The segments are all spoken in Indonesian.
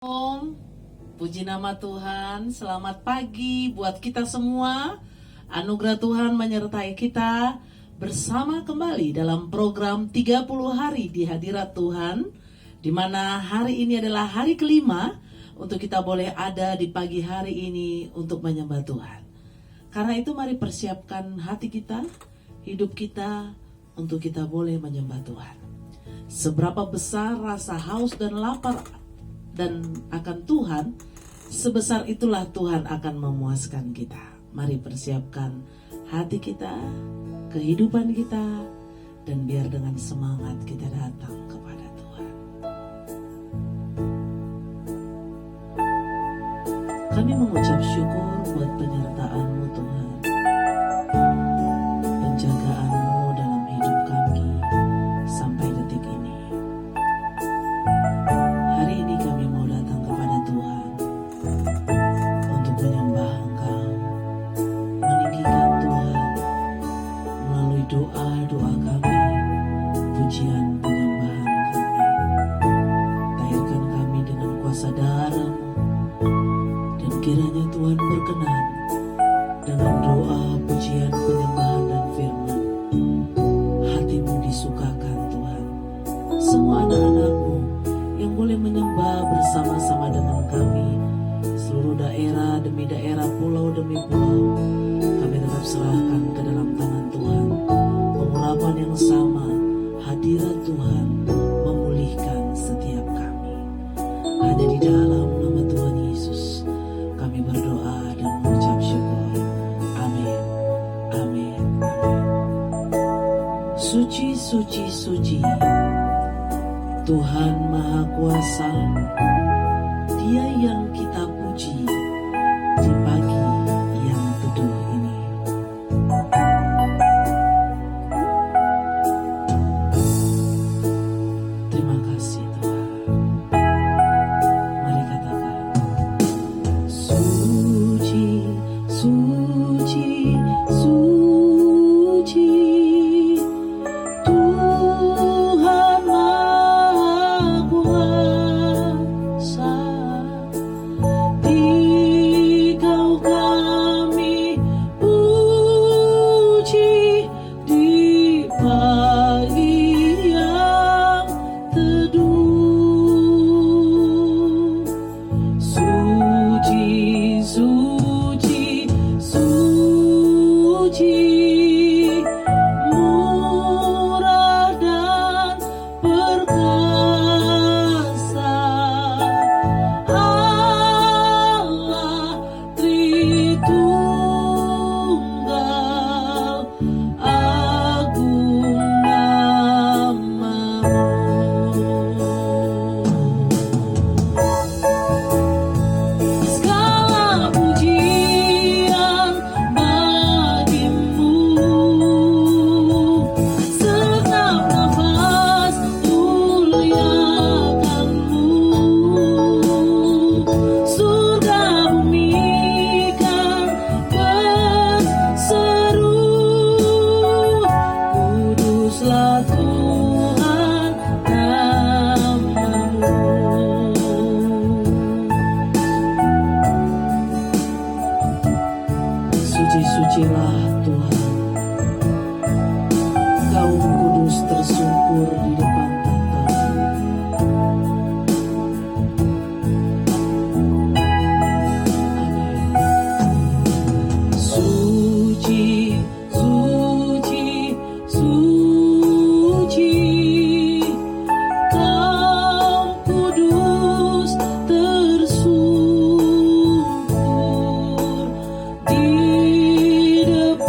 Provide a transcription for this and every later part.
Om, puji nama Tuhan, selamat pagi buat kita semua. Anugerah Tuhan menyertai kita bersama kembali dalam program 30 hari di hadirat Tuhan, di mana hari ini adalah hari kelima untuk kita boleh ada di pagi hari ini untuk menyembah Tuhan. Karena itu mari persiapkan hati kita, hidup kita untuk kita boleh menyembah Tuhan. Seberapa besar rasa haus dan lapar dan akan Tuhan, sebesar itulah Tuhan akan memuaskan kita. Mari persiapkan hati kita, kehidupan kita, dan biar dengan semangat kita datang kepada Tuhan. Kami mengucap syukur buat penyertaan-Mu Tuhan, penjagaan-Mu dalam hidup kami sampai detik ini. Hari ini kami mau datang kepada Tuhan untuk menyembah Engkau, meninggikan Tuhan melalui doa-doa kami, pujian penyembahan kami. Tahirkan kami dengan kuasa darah-Mu, dan kiranya Tuhan berkenan dengan doa, pujian, penyembahan dan firman. Hati-Mu disukakan Tuhan. Semua anak-anak-Mu yang boleh menyembah bersama-sama dengan kami, seluruh daerah demi daerah, pulau demi pulau, kami tetap serahkan ke dalam tangan Tuhan. Pengurapan yang sama, hadirat Tuhan memulihkan setiap kami. Hanya di dalam nama Tuhan Yesus kami berdoa dan mengucap syukur. Amin, amin, amin. Suci, suci, suci Tuhan Maha Kuasa, Dia yang kita puji di pagi yang teduh ini. Terima kasih Tuhan. Mari katakan, suci, suci, suci Tuhan Maha Kuasa. Dikau kami puji di pagi yang teduh. Suci, suci, suci, murah dan perkasa, Allah Tritunggal, agung nama-Mu. Segala pujian bagi-Mu, segenap nafas muliakan-Mu. Surga bumi kan berseru, kuduslah Tuhan nama-Mu. Suci-sucilah Tuhan, Kaum kudus tersungkur di depan tahta-Mu. Amin. Suci, suci, suci, Kaum kudus tersungkur di depan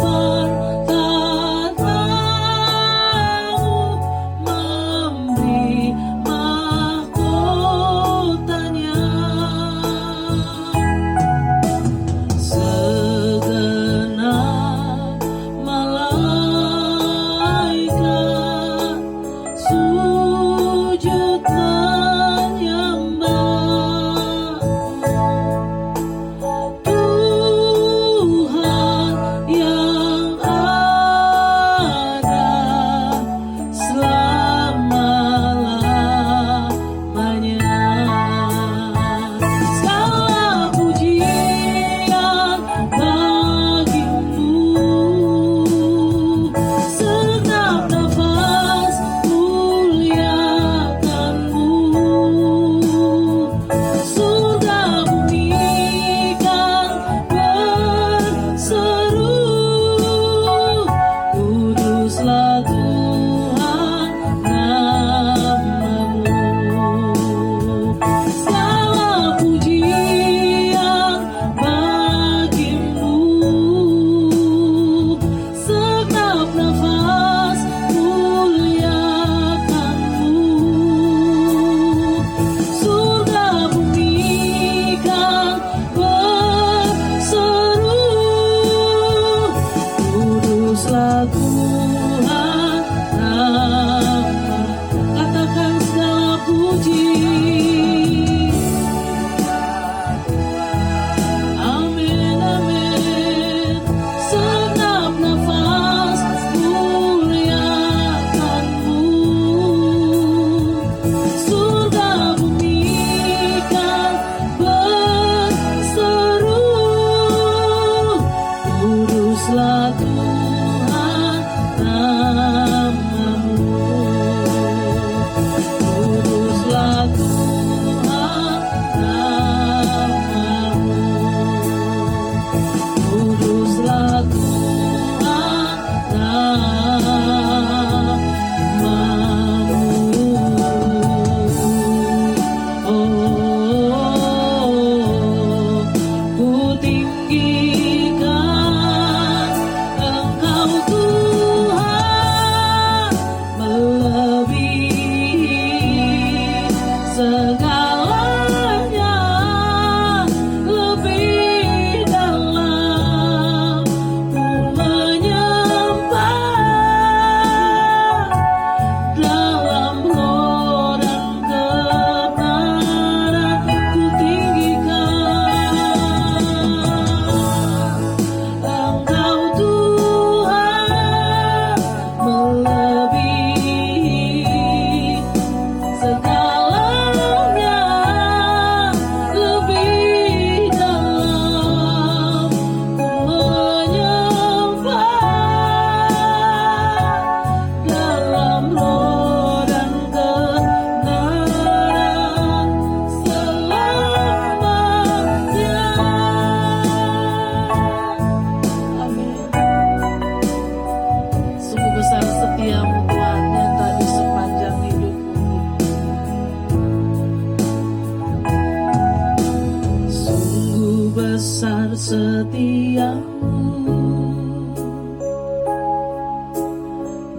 setiamu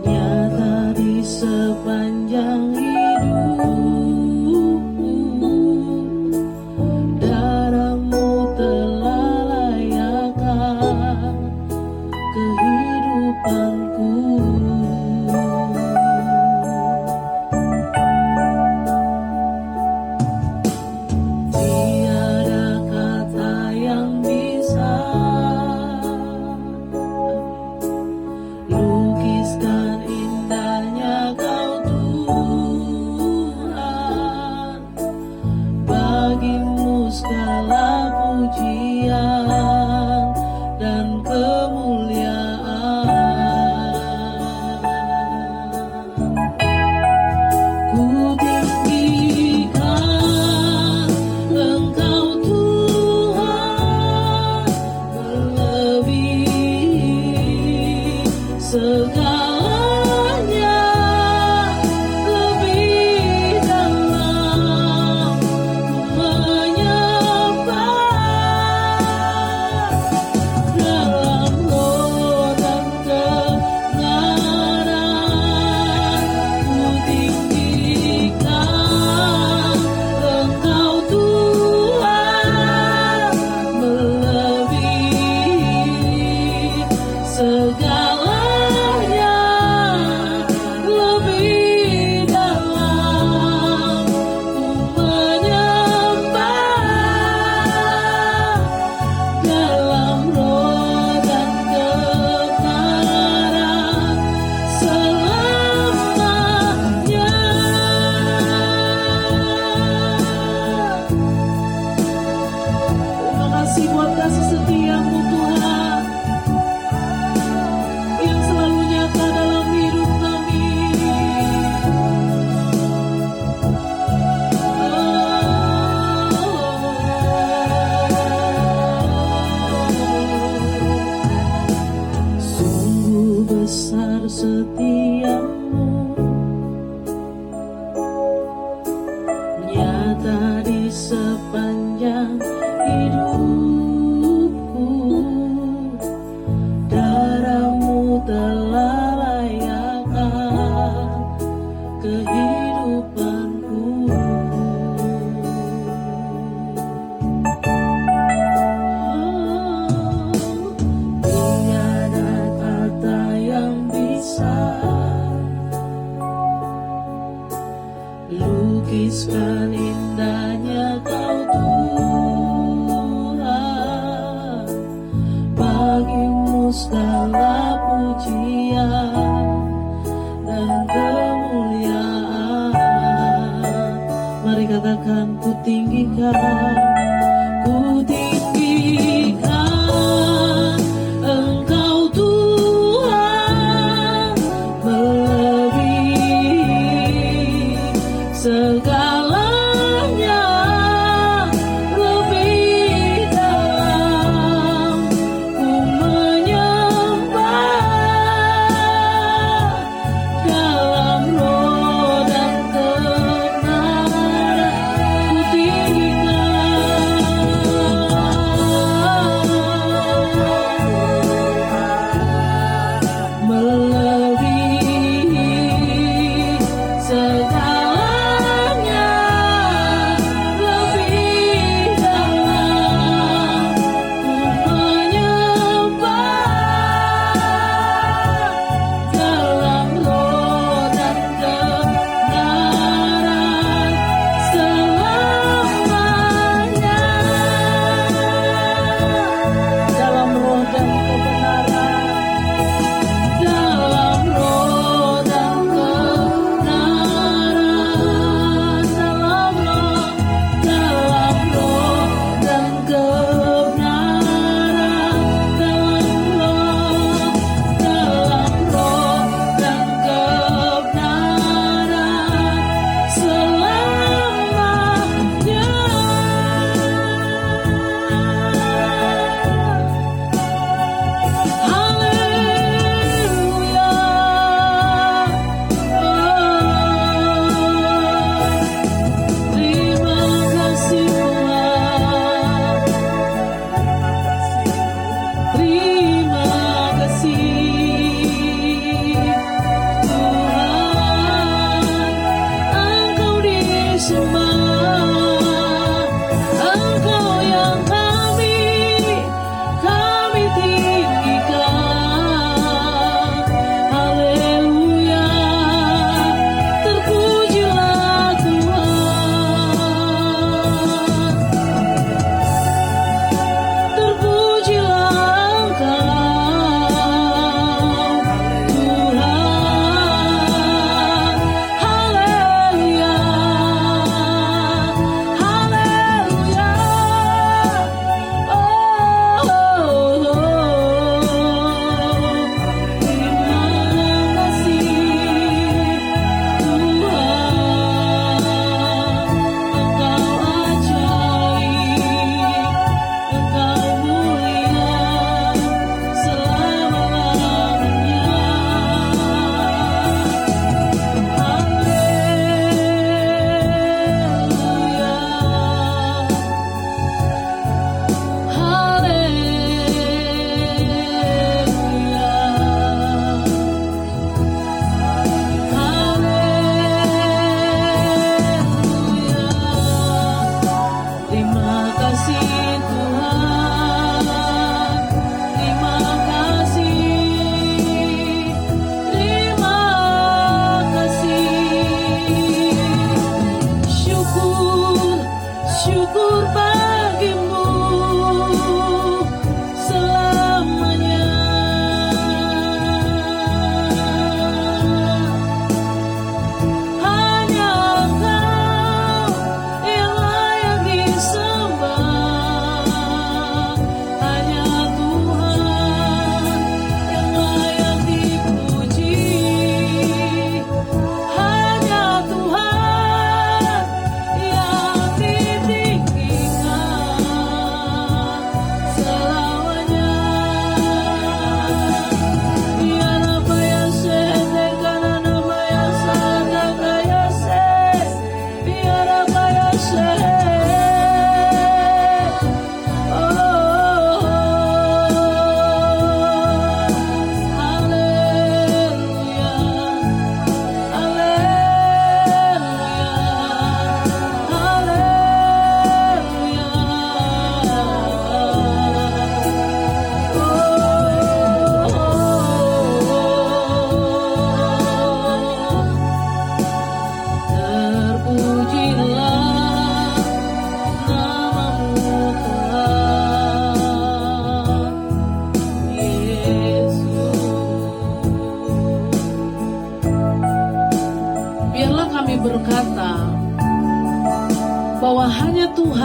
nyata di sepanjang hidupku. Darahmu telah layakkan kehidupanku. Tiada kata yang bisa lukiskan indahnya Kau Tuhan. Bagimu segala pujian dan kemuliaan. Ku tinggikan Engkau Tuhan, melebihi segalanya, lebih dalam ku menyembah. Dalam roh dan kebenaran ku tinggikan Engkau Tuhan, melebihi segalanya, lebih dalam ku menyembah. Dalam roh dan kebenaran selamanya. Terima kasih buat kasih setiamu Tuhan, yang selalu nyata dalam hidup kami. Sungguh besar setiamu, nyata di sepanjang hidupku. Darahmu telah layakkan kehidupanku. Tiada kata yang bisa lukiskan indahnya Kau Tuhan. Bagimu segala pujian dan kemuliaan. Mari katakan, ku tinggikan Engkau Tuhan, melebihi segalanya, lebih dalam ku menyembah. Dalam roh dan kebenaran ku tinggikan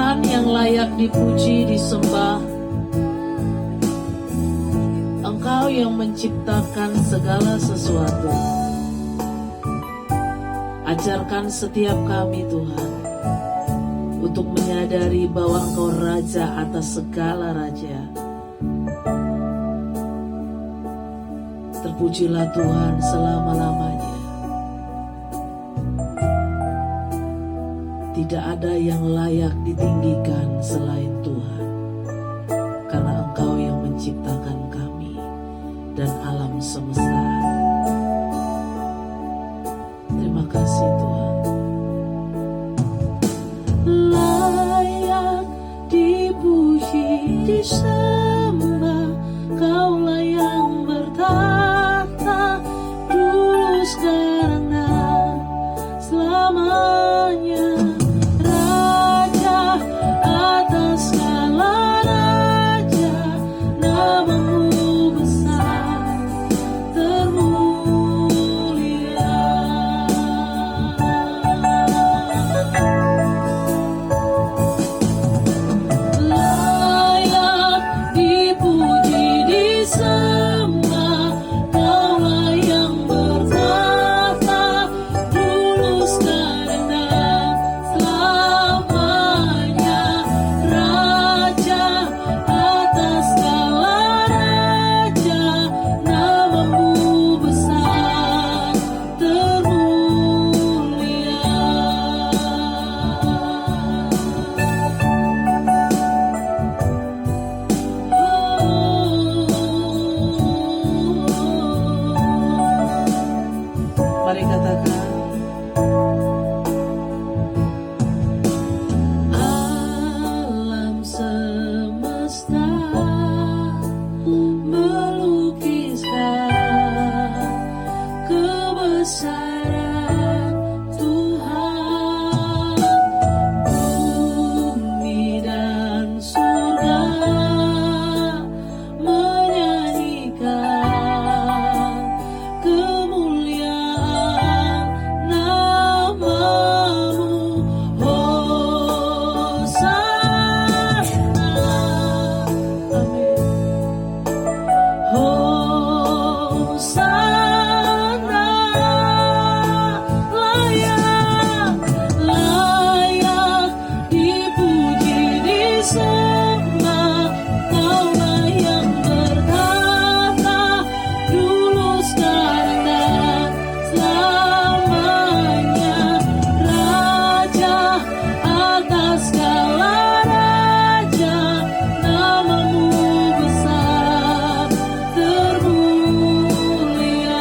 Tuhan yang layak dipuji, disembah. Engkau yang menciptakan segala sesuatu. Ajarkan setiap kami Tuhan untuk menyadari bahwa Engkau Raja atas segala raja. Terpujilah Tuhan selama-lamanya. Tidak ada yang layak ditinggikan selain Tuhan, karena Engkau yang menciptakan kami dan alam semesta. Terima kasih Tuhan. Layak dipuji, disembah, Kaulah yang bertahta dulu, sekarang dan selamanya. Mari katakan, alam semesta melukiskan kebesaran Tuhan. Bumi dan surga menyanyikan kemuliaan namamu. Hosana, amin. Hosana, layak dipuji, disembah, Kaulah yang bertahta dulu, sekarang dan selamanya. Raja atas segala raja, namamu besar termulia.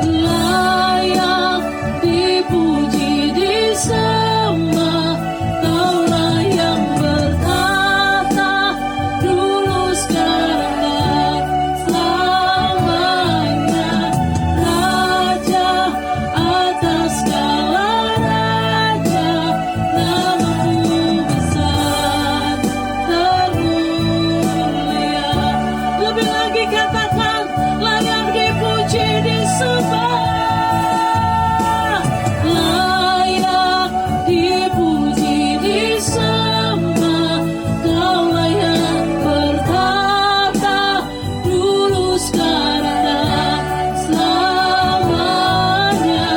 Layak dipuji, disembah, Kaulah yang bertahta dulu, sekarang dan selamanya. Raja atas segala raja, namamu besar termulia. Lebih lagi katakan, layak dipuji, disembah, layak dipuji, disembah, Kaulah yang bertahta dulu, sekarang dan selamanya.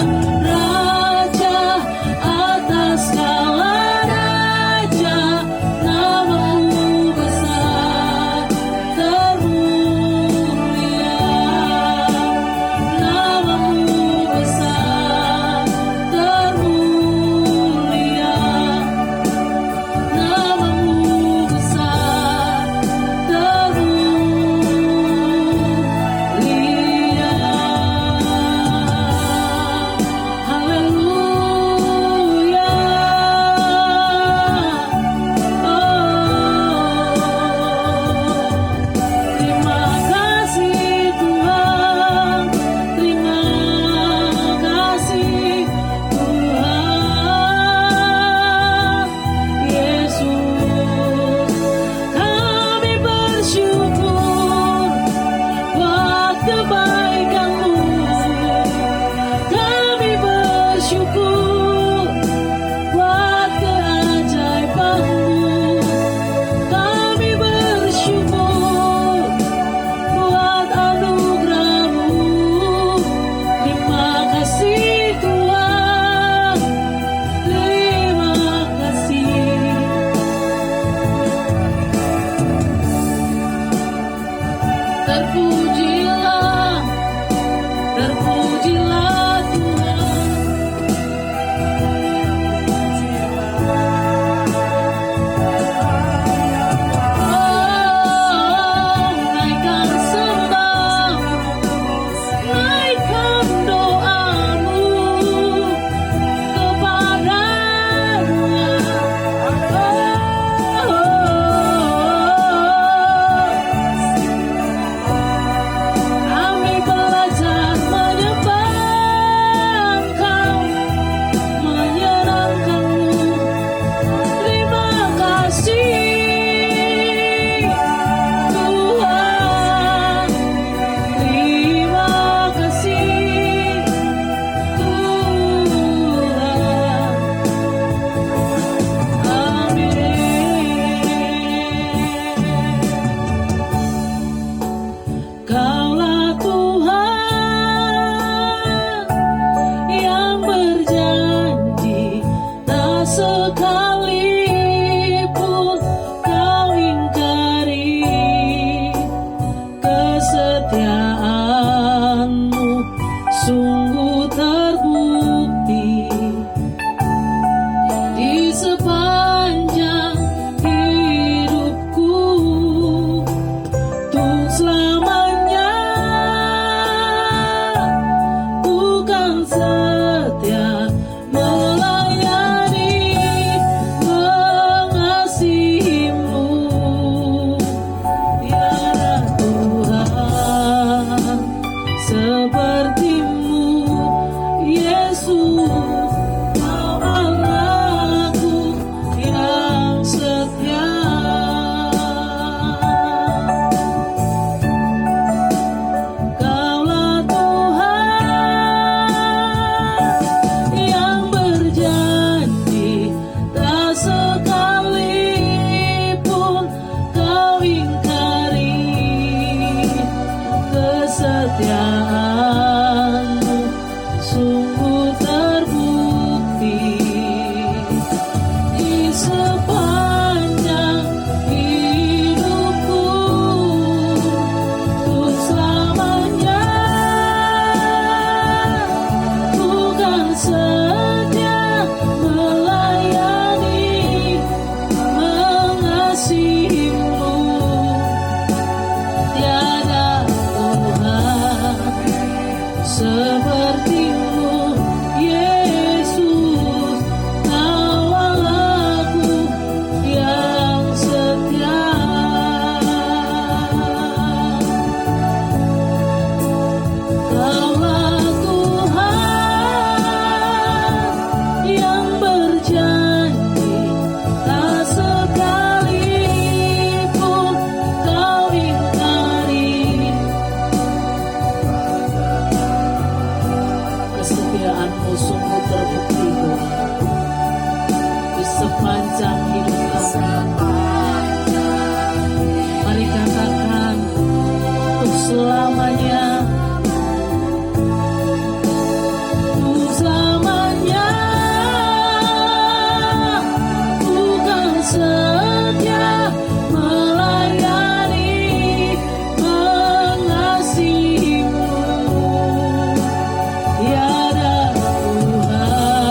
setia melayani, mengasihimu. Tiada Tuhan sepertimu, Yesus. Kau Allahku yang setia. Kaulah Tuhan yang berjanji, tak sekalipun kau ingkari kesetiaanmu, sungguh terbukti di sepanjang hidupku. Untuk selamanya bukan setia melayani, mengasihimu. Tiada Tuhan sepertimu, Yesus. Kau Allahku yang setia. Kaulah Tuhan yang berjanji, tak sekalipun kau ingkari kesetiaanmu, sungguh terbukti Tuhan di sepanjang hidup kami. Mari katakan untuk selamanya, untuk selamanya bukan setia melayani, mengasihimu. Tiada Tuhan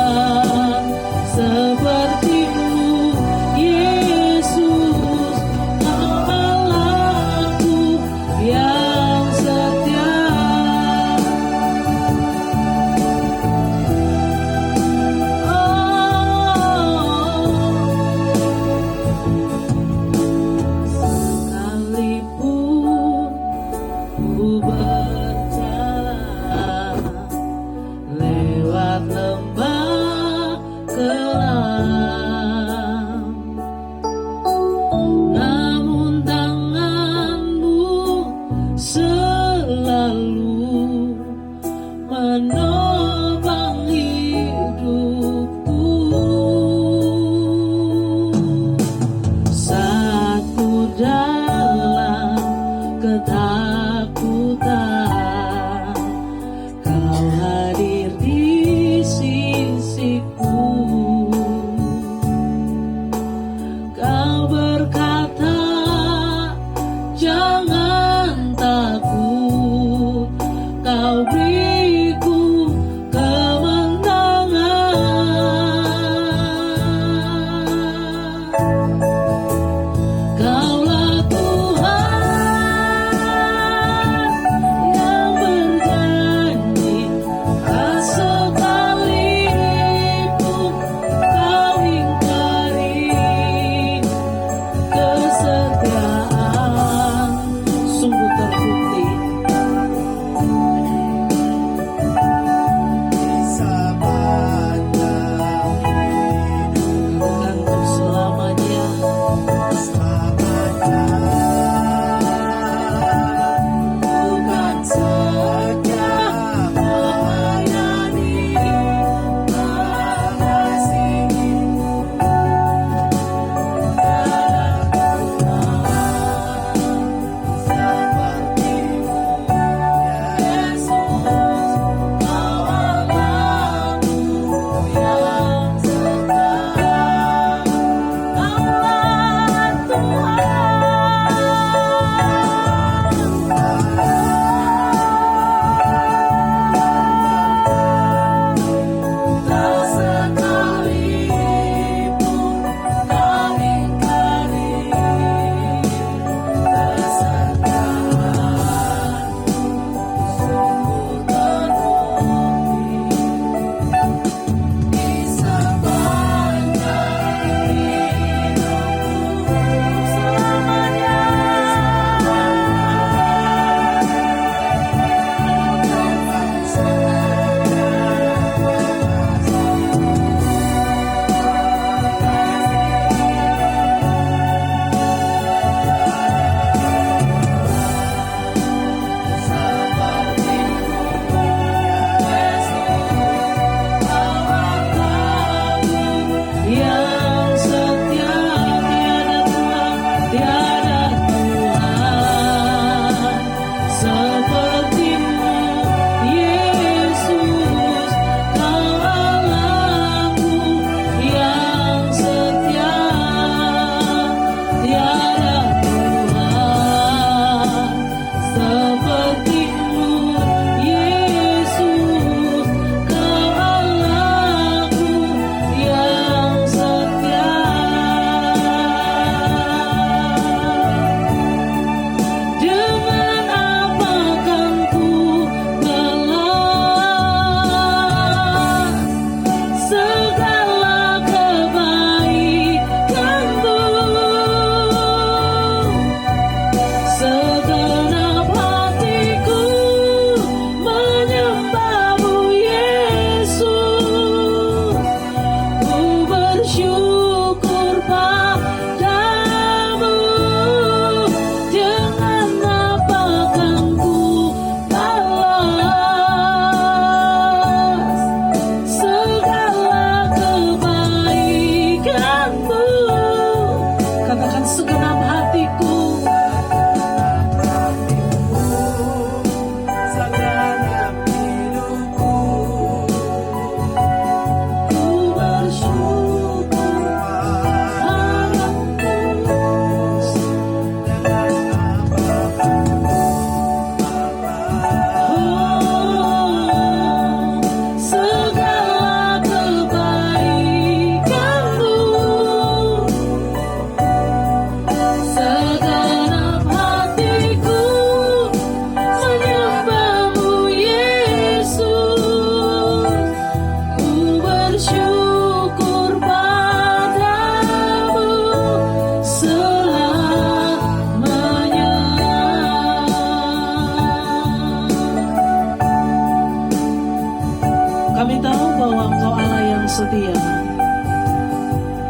Engkau Allah yang setia,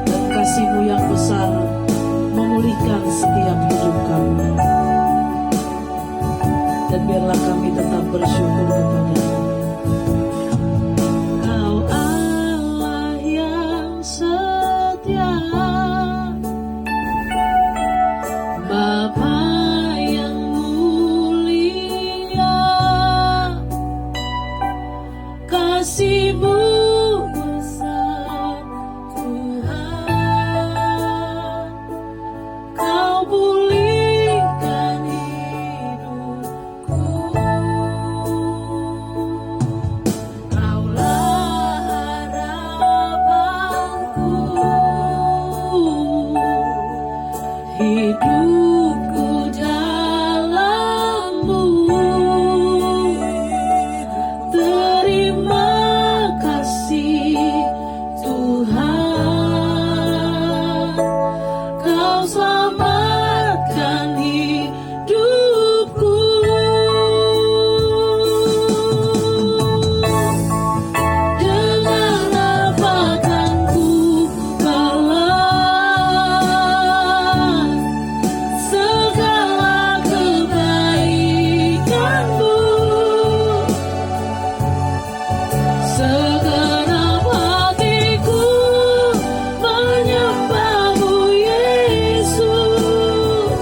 dan kasih-Mu yang besar memulihkan setiap hidup kami. Dan biarlah kami tetap bersyukur kepada-Mu. Kau Allah yang setia, Bapa yang mulia, kasih-Mu besar Tuhan, Kau pulihkan hidupku. Kaulah harapanku, hidupku dalam-Mu. Terima kasih Tuhan, Kau selamatkan hidupku. Dengan apa kan ku balas segala kebaikan-Mu? Segenap hatiku menyembah-Mu, Yesus.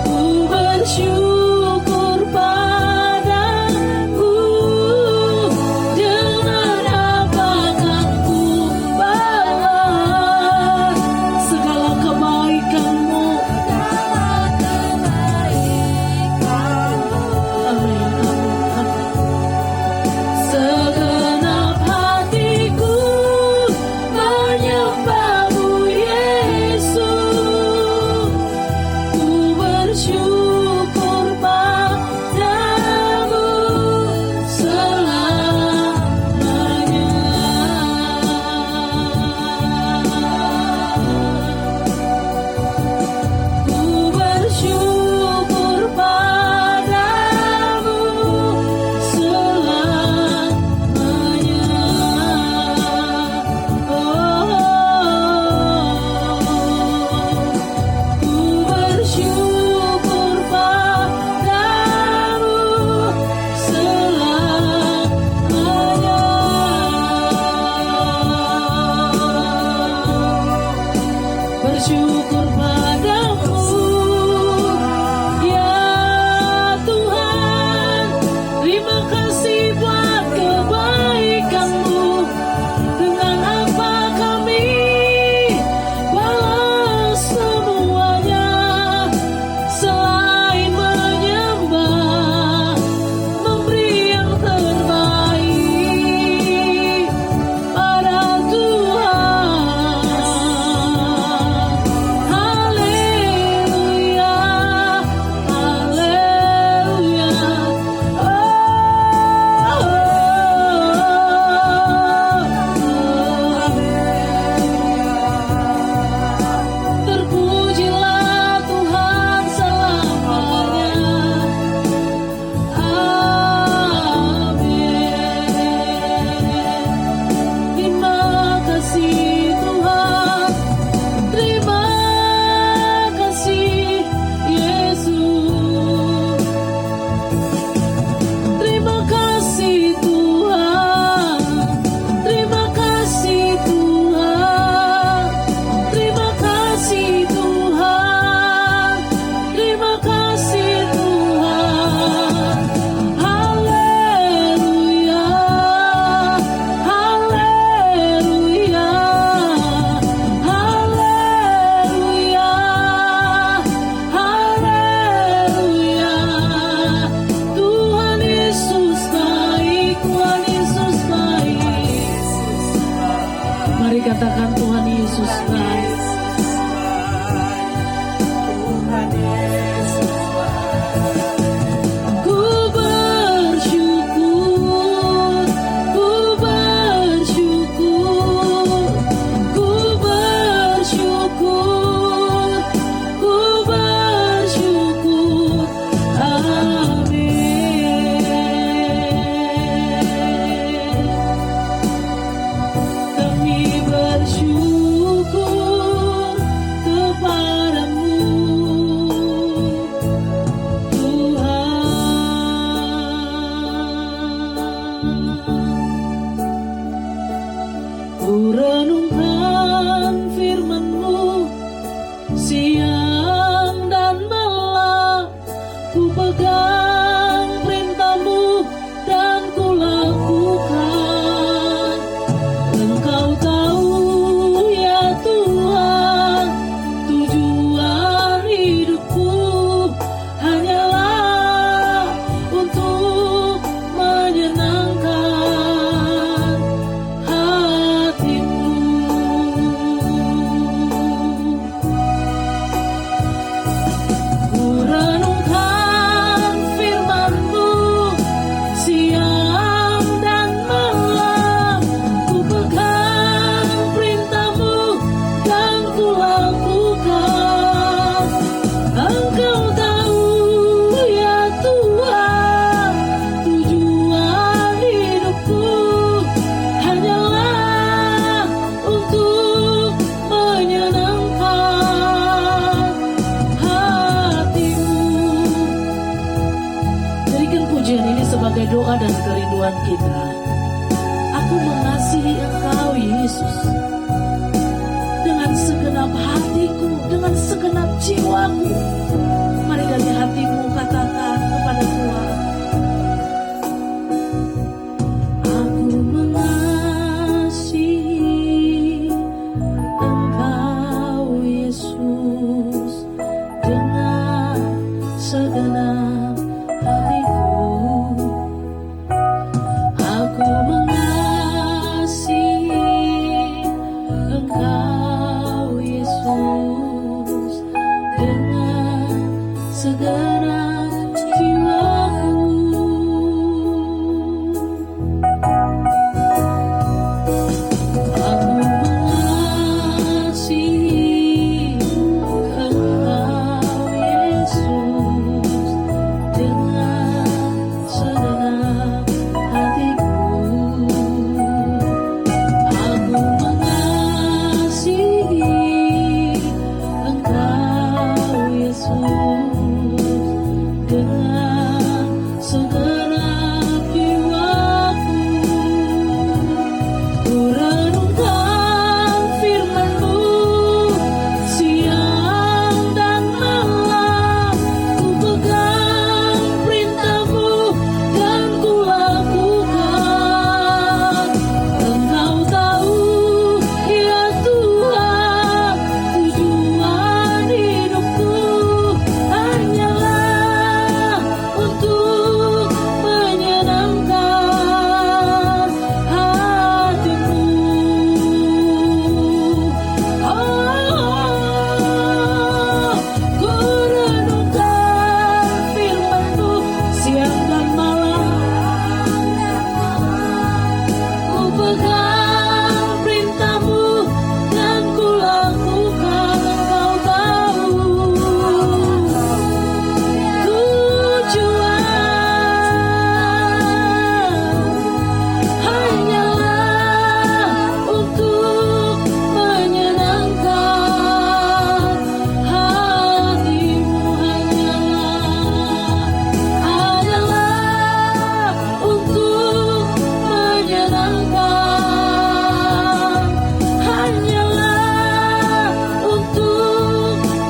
Ku bersyukur padamu. Dengan apa kan ku balas segala kebaikan-Mu? Amin, amin, amin. Segenap hatiku menyembah-Mu, Yesus. Ku bersyukur padamu selamanya. Ku bersyukur padamu selamanya. Ku bersyukur padamu selamanya. Bersyukur padamu, ya Tuhan. Terima kasih buat kebaikan-Mu. Dengan apa kami balas semuanya, selain menyembah, memberi yang terbaik pada Tuhan. Haleluya, haleluya. Terpujilah Tuhan selamanya. Amin. Terima kasih Tuhan, terima kasih Yesus. Terima kasih Tuhan, terima kasih Tuhan, terima kasih Tuhan, terima kasih Tuhan. Haleluya, haleluya, haleluya, haleluya. Tuhan Yesus baik, Tuhan Yesus baik. Mari katakan Tuhan Yesus baik. Ku bersyukur, ku bersyukur, ku bersyukur, ku bersyukur. Amin. kita, aku mengasihi Engkau Yesus dengan segenap hatiku, dengan segenap jiwaku. Mari dari hatimu katakan kepada Tuhan, aku mengasihi Engkau Yesus dengan segenap hatiku. Aku mengasihi Engkau Yesus dengan segenap jiwaku. Aku mengasihi Engkau Yesus dengan segenap hatiku. Aku mengasihi Engkau Yesus dengan segenap jiwaku. Ku renungkan firman-Mu siang dan malam, ku pegang perintah-Mu dan ku lakukan. Engkau tahu ya Tuhan, tujuan hidupku hanyalah untuk menyenangkan hati-Mu. Ku renungkan firman-Mu siang dan malam, ku pegang perintah-Mu dan ku lakukan. Engkau tahu tujuan hanyalah untuk menyenangkan hati-Mu. Hanyalah untuk menyenangkan, hanyalah untuk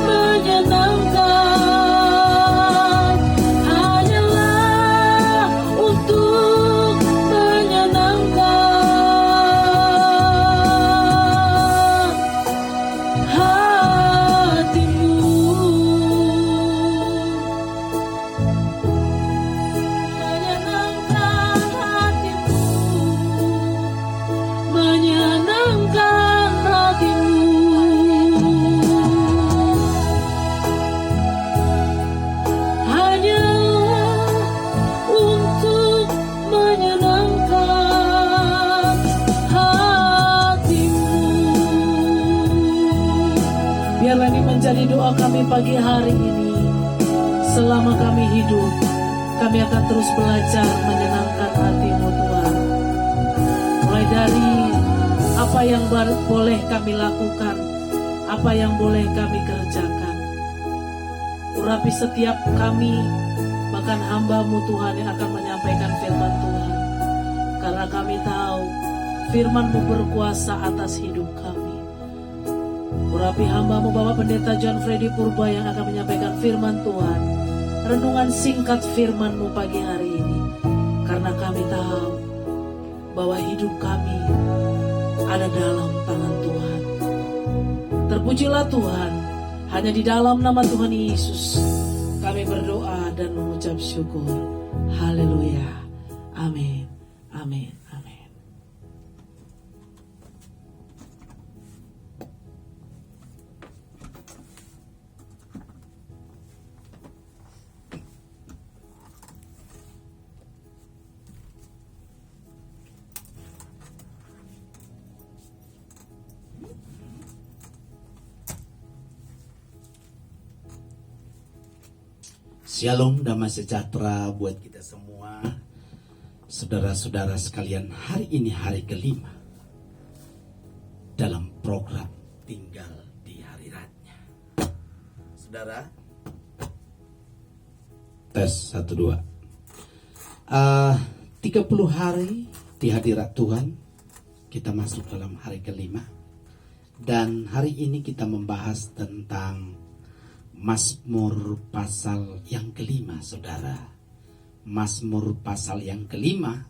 menyenangkan, hanyalah untuk menyenangkan hati-Mu. Menyenangkan hati-Mu, hanyalah untuk menyenangkan hati-Mu. Biarlah ini menjadi doa kami pagi hari ini. Selama kami hidup, kami akan terus belajar menyenangkan hati-Mu Tuhan. Mulai dari apa yang boleh kami lakukan, apa yang boleh kami kerjakan. Urapi setiap kami, bahkan hamba-Mu Tuhan yang akan menyampaikan firman Tuhan. Karena kami tahu firman-Mu berkuasa atas hidup kami. Urapi hamba-Mu Bapak Pendeta John Freddy Purba yang akan menyampaikan firman Tuhan. Renungan singkat firman-Mu pagi hari ini. Karena kami tahu bahwa hidup kami ada dalam tangan Tuhan. Terpujilah Tuhan, hanya di dalam nama Tuhan Yesus kami berdoa dan mengucap syukur. Haleluya. Amin. Amin. Amin. Shalom, damai sejahtera buat kita semua. Saudara-saudara sekalian, hari ini hari kelima dalam program Tinggal di Hadiratnya. Saudara, tes 1 2. 30 hari di hadirat Tuhan, kita masuk dalam hari kelima. Dan hari ini kita membahas tentang Mazmur pasal yang kelima, saudara. Mazmur pasal yang kelima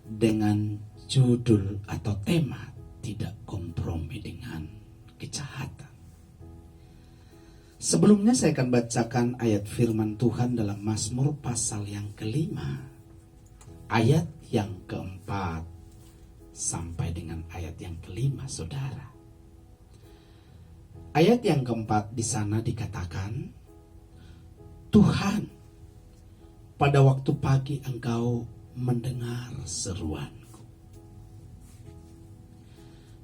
dengan judul atau tema tidak kompromi dengan kejahatan. Sebelumnya saya akan bacakan ayat firman Tuhan dalam Mazmur pasal yang kelima, ayat yang keempat sampai dengan ayat yang kelima, saudara. Ayat yang keempat di sana dikatakan, Tuhan, pada waktu pagi Engkau mendengar seruanku.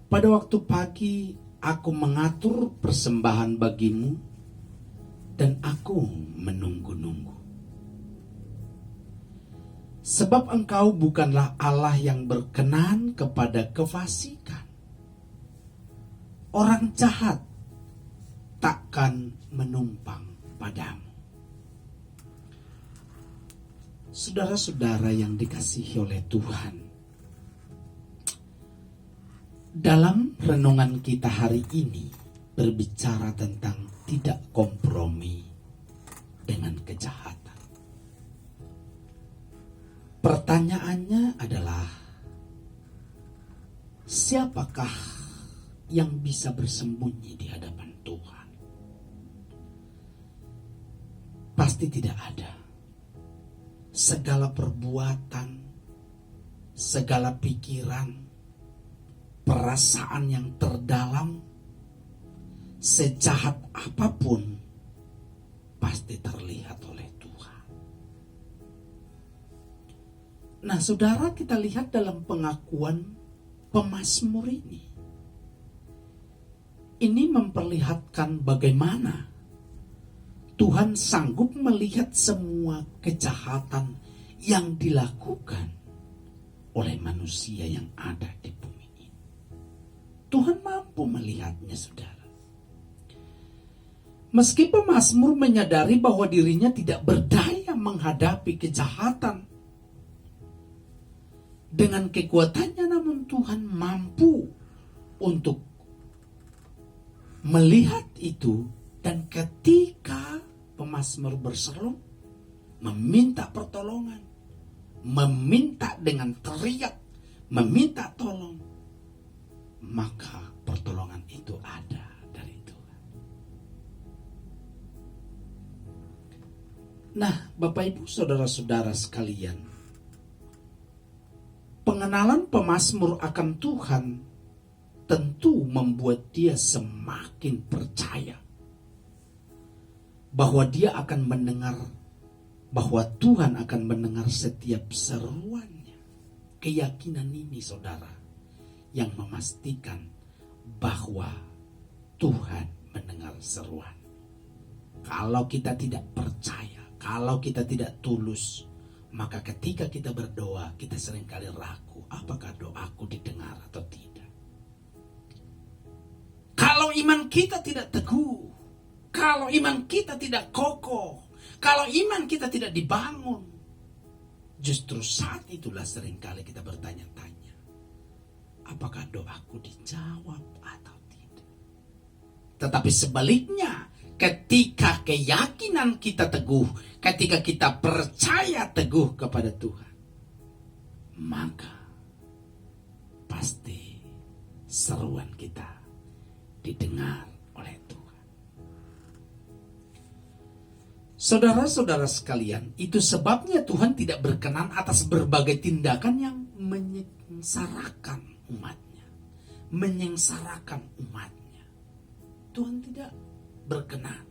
Pada waktu pagi aku mengatur persembahan bagimu, dan aku menunggu-nunggu. Sebab Engkau bukanlah Allah yang berkenan kepada kefasikan. Orang jahat takkan menumpang padamu. Saudara-saudara yang dikasihi oleh Tuhan, dalam renungan kita hari ini berbicara tentang tidak kompromi dengan kejahatan. Pertanyaannya adalah, siapakah yang bisa bersembunyi di hadapan Tuhan? Pasti tidak ada. Segala perbuatan, segala pikiran, perasaan yang terdalam, sejahat apapun, pasti terlihat oleh Tuhan. Nah, saudara, kita lihat dalam pengakuan pemazmur ini. Ini memperlihatkan bagaimana Tuhan sanggup melihat semua kejahatan yang dilakukan oleh manusia yang ada di bumi ini. Tuhan mampu melihatnya, saudara. Meski pemazmur menyadari bahwa dirinya tidak berdaya menghadapi kejahatan, dengan kekuatannya namun Tuhan mampu untuk melihat itu, dan ketika pemazmur berseru, meminta pertolongan, meminta dengan teriak, meminta tolong, maka pertolongan itu ada dari Tuhan. Nah, Bapak Ibu saudara-saudara sekalian, pengenalan pemazmur akan Tuhan tentu membuat dia semakin percaya bahwa dia akan mendengar, bahwa Tuhan akan mendengar setiap seruannya. Keyakinan ini, saudara, yang memastikan bahwa Tuhan mendengar seruan. Kalau kita tidak percaya, kalau kita tidak tulus, maka ketika kita berdoa, kita seringkali ragu, apakah doaku didengar atau tidak. Kalau iman kita tidak teguh, kalau iman kita tidak kokoh, kalau iman kita tidak dibangun, justru saat itulah seringkali kita bertanya-tanya, apakah doaku dijawab atau tidak. Tetapi sebaliknya, ketika keyakinan kita teguh, ketika kita percaya teguh kepada Tuhan, maka pasti seruan kita didengar oleh Tuhan. Saudara-saudara sekalian, itu sebabnya Tuhan tidak berkenan atas berbagai tindakan yang menyengsarakan umatnya. Menyengsarakan umatnya. Tuhan tidak berkenan,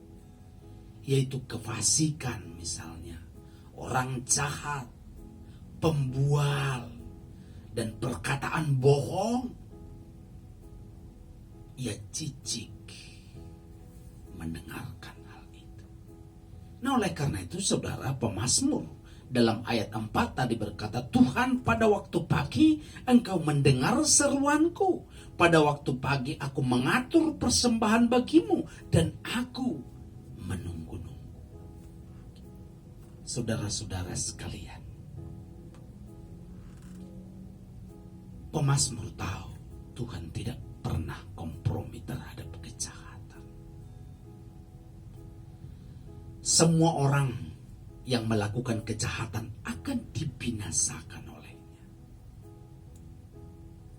yaitu kefasikan misalnya, orang jahat, pembual, dan perkataan bohong. Ia jijik mendengarkan hal itu. Nah, oleh karena itu saudara, pemazmur dalam ayat 4 tadi berkata, Tuhan, pada waktu pagi Engkau mendengar seruanku. Pada waktu pagi aku mengatur persembahan bagimu, dan aku menunggu-nunggu. Saudara-saudara sekalian, Pemazmur tahu Tuhan tidak pernah kompromi terhadap kejahatan. Semua orang yang melakukan kejahatan akan dibinasakan olehnya.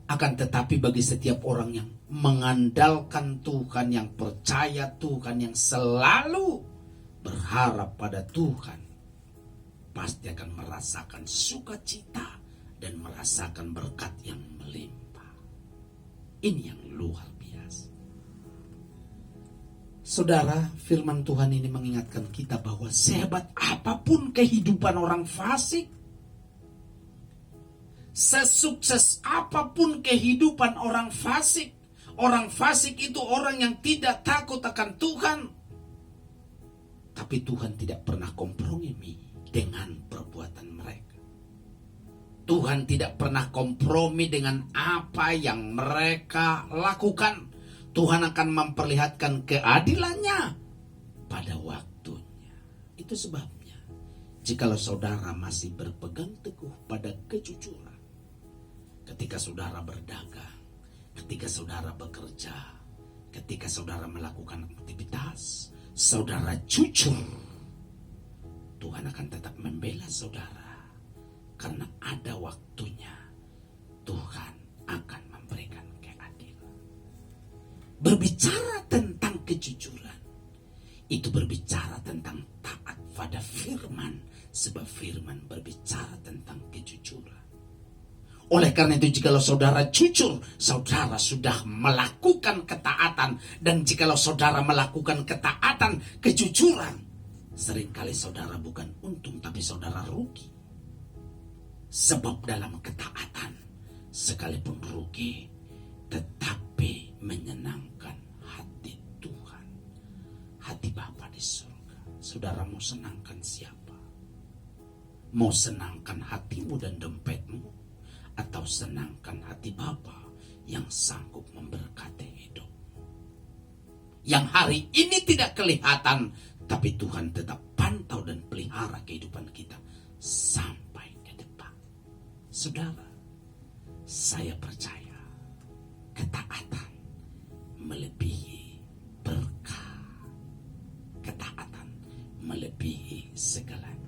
Akan tetapi bagi setiap orang yang mengandalkan Tuhan, yang percaya Tuhan, yang selalu berharap pada Tuhan, pasti akan merasakan sukacita dan merasakan berkat yang melimpah. Ini yang luar biasa. Saudara, firman Tuhan ini mengingatkan kita bahwa sehebat apapun kehidupan orang fasik, sesukses apapun kehidupan orang fasik itu orang yang tidak takut akan Tuhan. Tapi Tuhan tidak pernah kompromi dengan perbuatan mereka. Tuhan tidak pernah kompromi dengan apa yang mereka lakukan. Tuhan akan memperlihatkan keadilannya pada waktunya. Itu sebabnya, jikalau saudara masih berpegang teguh pada kejujuran, ketika saudara berdagang, ketika saudara bekerja, ketika saudara melakukan aktivitas, saudara jujur, Tuhan akan tetap membela saudara. Karena ada waktunya Tuhan akan memberikan keadilan. Berbicara tentang kejujuran, itu berbicara tentang taat pada firman. Sebab firman berbicara tentang kejujuran. Oleh karena itu, jikalau saudara jujur, saudara sudah melakukan ketaatan. Dan jikalau saudara melakukan ketaatan, kejujuran, seringkali saudara bukan untung, tapi saudara rugi. Sebab dalam ketaatan, sekalipun rugi, tetapi menyenangkan hati Tuhan, hati Bapa di surga. Saudara mau senangkan siapa? Mau senangkan hatimu dan dompetmu, atau senangkan hati Bapa yang sanggup memberkati hidupmu? Yang hari ini tidak kelihatan, tapi Tuhan tetap pantau dan pelihara kehidupan kita sampai ke depan. Saudara, saya percaya ketaatan melebihi berkah. Ketaatan melebihi segalanya.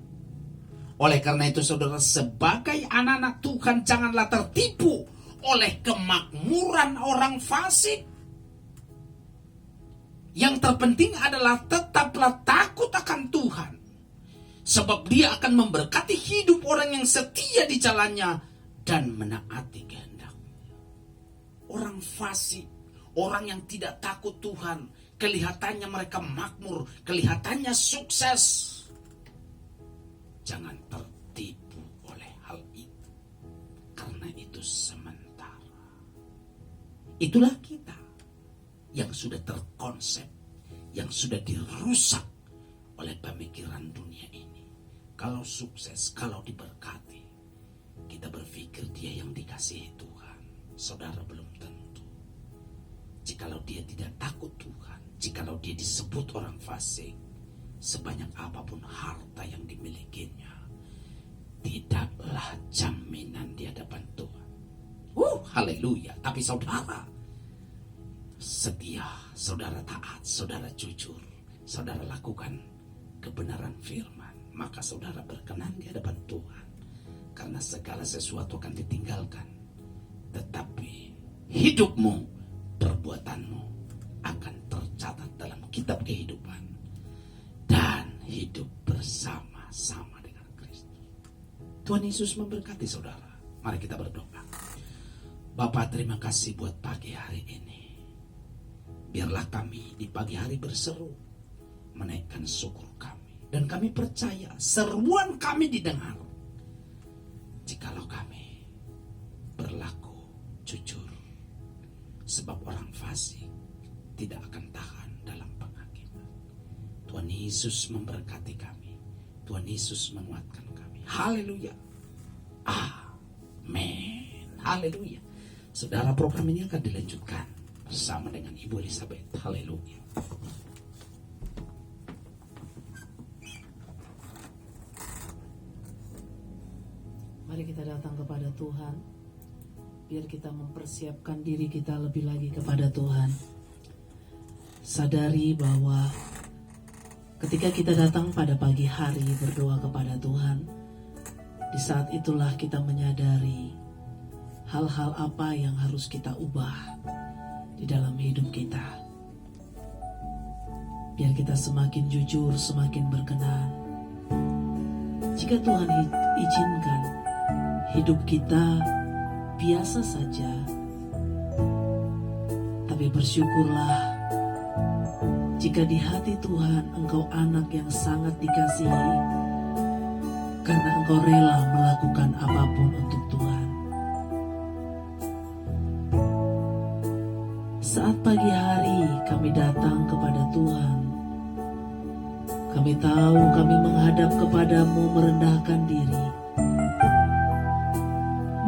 Oleh karena itu, saudara, sebagai anak-anak Tuhan, janganlah tertipu oleh kemakmuran orang fasik. Yang terpenting adalah tetaplah takut akan Tuhan. Sebab dia akan memberkati hidup orang yang setia di jalannya dan menaati kehendaknya. Orang fasik, orang yang tidak takut Tuhan, kelihatannya mereka makmur, kelihatannya sukses. Jangan tertipu oleh hal itu. Karena itu sementara. Itulah kita yang sudah terkonsep, yang sudah dirusak oleh pemikiran dunia ini. Kalau sukses, kalau diberkati, kita berpikir dia yang dikasihi Tuhan. Saudara, belum tentu. Jikalau dia tidak takut Tuhan, jikalau dia disebut orang fasik, sebanyak apapun harta yang dimilikinya, tidaklah jaminan di hadapan Tuhan. Haleluya. Tapi saudara setia, saudara taat, saudara jujur, saudara lakukan kebenaran firman, maka saudara berkenan di hadapan Tuhan. Karena segala sesuatu akan ditinggalkan, tetapi hidupmu, perbuatanmu akan tercatat dalam kitab kehidupan dan hidup bersama-sama dengan Kristus. Tuhan Yesus memberkati saudara. Mari kita berdoa. Bapa, terima kasih buat pagi hari ini. Biarlah kami di pagi hari berseru, menaikkan syukur kami. Dan kami percaya seruan kami didengar. Jikalau kami berlaku jujur. Sebab orang fasik tidak akan tahan dalam penghakiman. Tuhan Yesus memberkati kami. Tuhan Yesus menguatkan kami. Haleluya. Amin. Haleluya. Saudara, program ini akan dilanjutkan bersama dengan Ibu Elizabeth. Haleluya. Mari kita datang kepada Tuhan. biar kita mempersiapkan diri kita lebih lagi kepada Tuhan. Sadari bahwa ketika kita datang pada pagi hari berdoa kepada Tuhan, di saat itulah kita menyadari hal-hal apa yang harus kita ubah di dalam hidup kita. Biar kita semakin jujur, semakin berkenan. Jika Tuhan izinkan hidup kita biasa saja, tapi bersyukurlah jika di hati Tuhan engkau anak yang sangat dikasihi, karena engkau rela melakukan apapun untuk Tuhan. Saat pagi hari kami datang kepada Tuhan, kami tahu kami menghadap kepadamu merendahkan diri,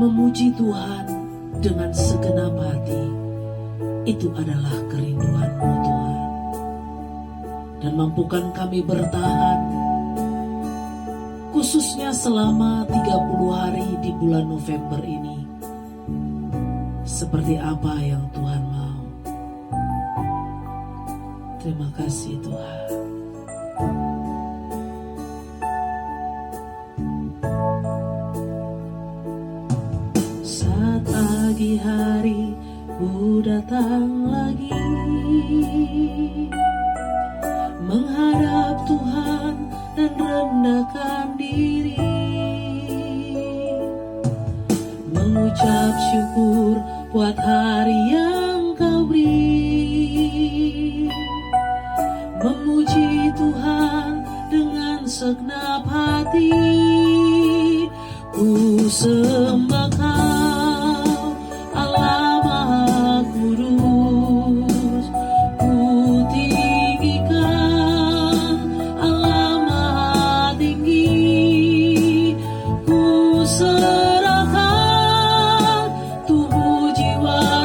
memuji Tuhan dengan segenap hati. Itu adalah kerinduan-Mu Tuhan. Dan mampukan kami bertahan, khususnya selama 30 hari di bulan November ini, seperti apa yang Tuhan mau. Terima kasih Tuhan. Saat pagi hari ku datang lagi, menghadap Tuhan dan rendahkan diri, mengucap syukur buat hari yang Kau beri, memuji Tuhan dengan segenap hati. Ku sembah Kau, Allah Maha Kudus. Ku tinggikan Allah Maha Tinggi. Ku serahkan tubuh jiwa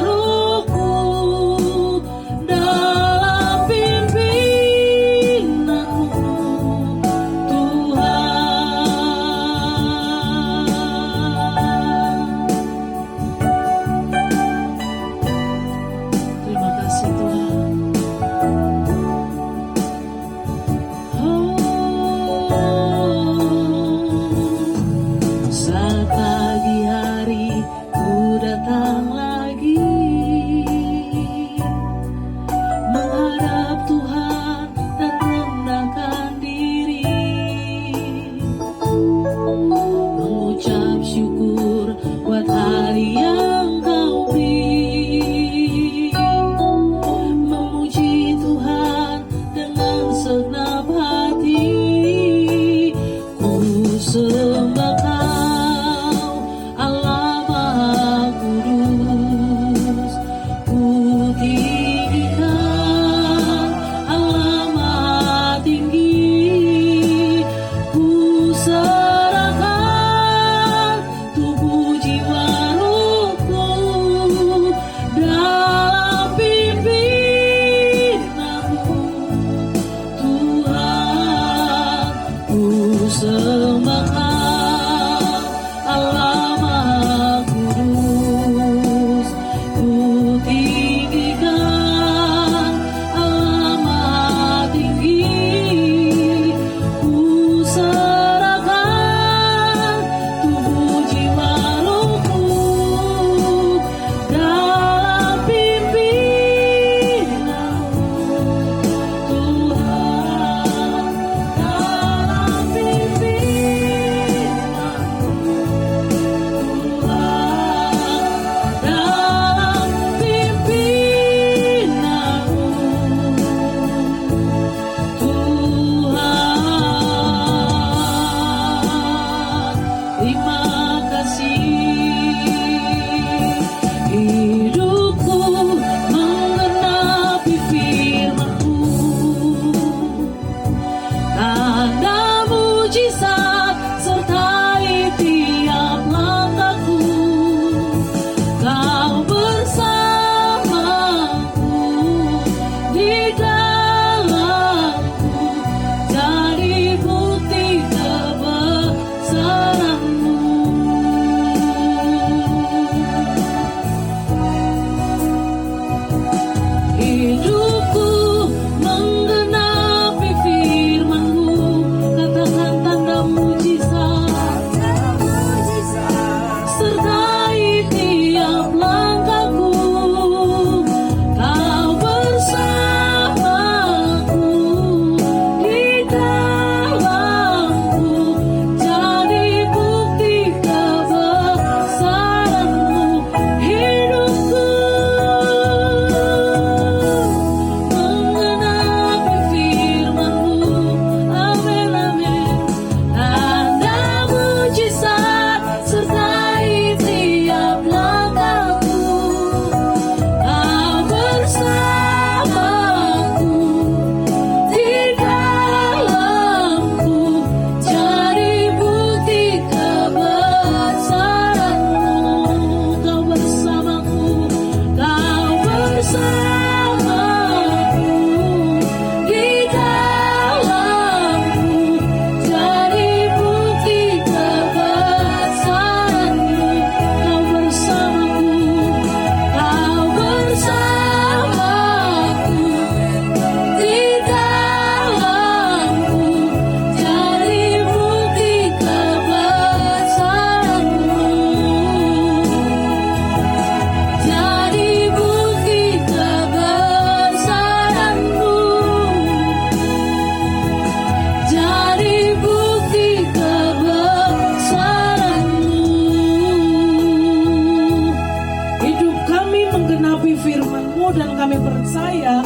mengurapi firman-Mu, dan kami percaya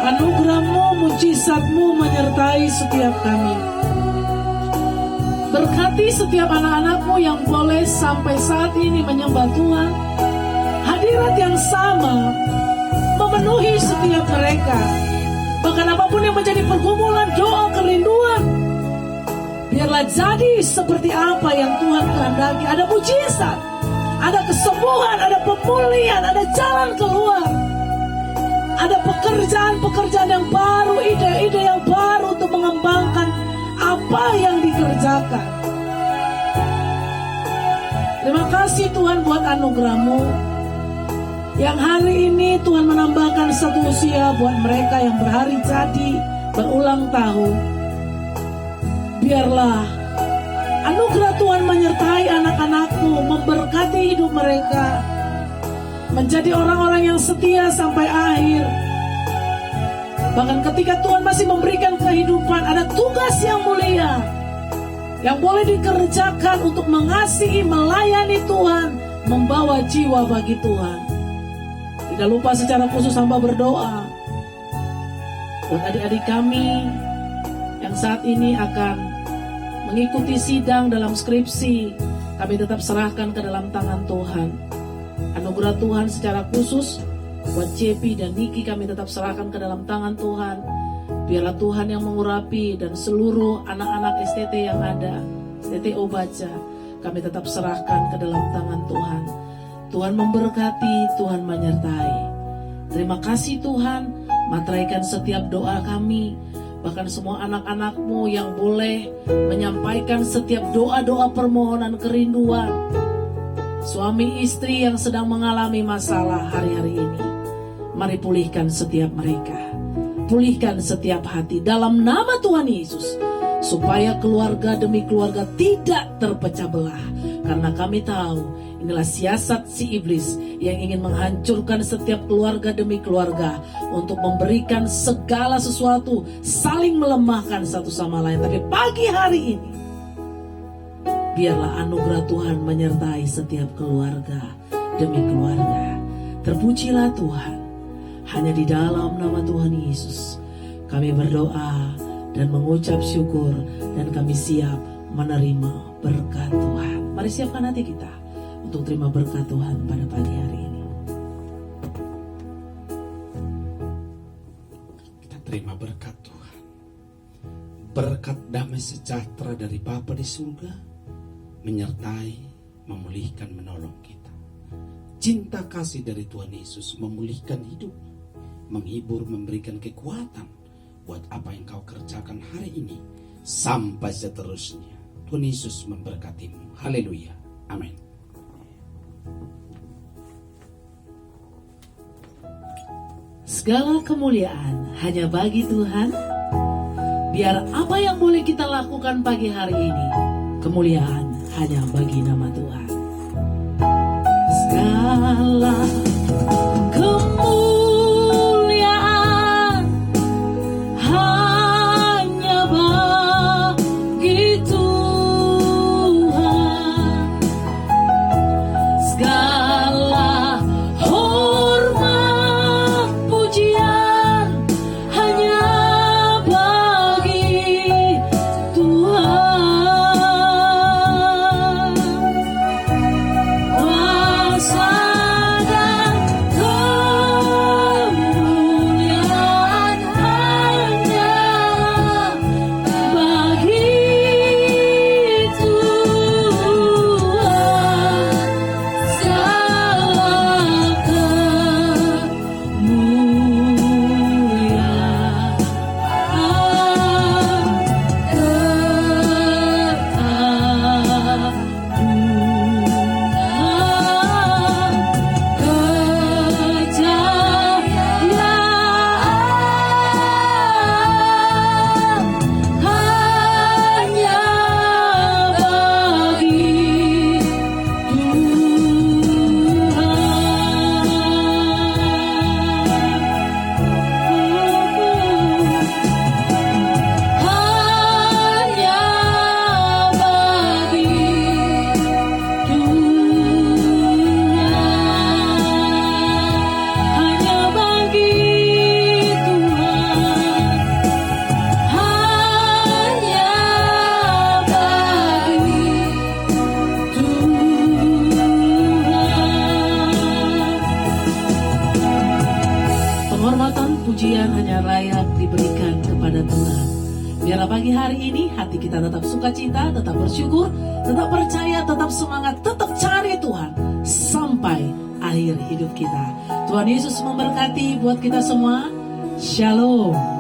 anugerah-Mu, mujizat-Mu menyertai setiap kami. Berkati setiap anak-anak-Mu yang boleh sampai saat ini menyembah Tuhan. Hadirat yang sama memenuhi setiap mereka. Bahkan apapun yang menjadi pergumulan, doa, kerinduan, biarlah jadi seperti apa yang Tuhan kehendaki. Ada mujizat, ada kesembuhan, ada pemulihan, ada jalan keluar, ada pekerjaan-pekerjaan yang baru, ide-ide yang baru untuk mengembangkan apa yang dikerjakan. Terima kasih Tuhan buat anugerah-Mu. Yang hari ini Tuhan menambahkan satu usia buat mereka yang berhari jadi, berulang tahun. Biarlah anugerah Tuhan menyertai anak-anak-Mu, memberkati hidup mereka, menjadi orang-orang yang setia sampai akhir. Bahkan ketika Tuhan masih memberikan kehidupan, ada tugas yang mulia yang boleh dikerjakan untuk mengasihi, melayani Tuhan, membawa jiwa bagi Tuhan. Tidak lupa secara khusus hamba berdoa buat adik-adik kami yang saat ini akan mengikuti sidang dalam skripsi. Kami tetap serahkan ke dalam tangan Tuhan. Anugerah Tuhan secara khusus buat JP dan Niki kami tetap serahkan ke dalam tangan Tuhan. Biarlah Tuhan yang mengurapi, dan seluruh anak-anak STT yang ada, STTO Baca, kami tetap serahkan ke dalam tangan Tuhan. Tuhan memberkati, Tuhan menyertai. Terima kasih Tuhan, materaikan setiap doa kami. Bahkan semua anak-anak-Mu yang boleh menyampaikan setiap doa-doa permohonan kerinduan. Suami istri yang sedang mengalami masalah hari-hari ini, mari pulihkan setiap mereka. Pulihkan setiap hati dalam nama Tuhan Yesus, supaya keluarga demi keluarga tidak terpecah belah. Karena kami tahu inilah siasat si iblis yang ingin menghancurkan setiap keluarga demi keluarga, untuk memberikan segala sesuatu, saling melemahkan satu sama lain. Tapi pagi hari ini, biarlah anugerah Tuhan menyertai setiap keluarga demi keluarga. Terpujilah Tuhan. Hanya di dalam nama Tuhan Yesus kami berdoa dan mengucap syukur, dan kami siap menerima berkat Tuhan. Mari siapkan hati kita untuk terima berkat Tuhan pada pagi hari ini. Kita terima berkat Tuhan. Berkat damai sejahtera dari Bapa di surga menyertai, memulihkan, menolong kita. Cinta kasih dari Tuhan Yesus memulihkan hidup, menghibur, memberikan kekuatan buat apa yang kau kerjakan hari ini sampai seterusnya. Tuhan Yesus memberkatimu. Haleluya. Amin. Segala kemuliaan hanya bagi Tuhan. Biar apa yang boleh kita lakukan pagi hari ini, kemuliaan hanya bagi nama Tuhan. Segala kemuliaan hanya bagi Tuhan. Segala hormat pujian hanya bagi Tuhan. Kuasa dan pujian hanya layak diberikan kepada Tuhan. Biarlah pagi hari ini hati kita tetap sukacita, tetap bersyukur, tetap percaya, tetap semangat, tetap cari Tuhan sampai akhir hidup kita. Tuhan Yesus memberkati buat kita semua. Shalom.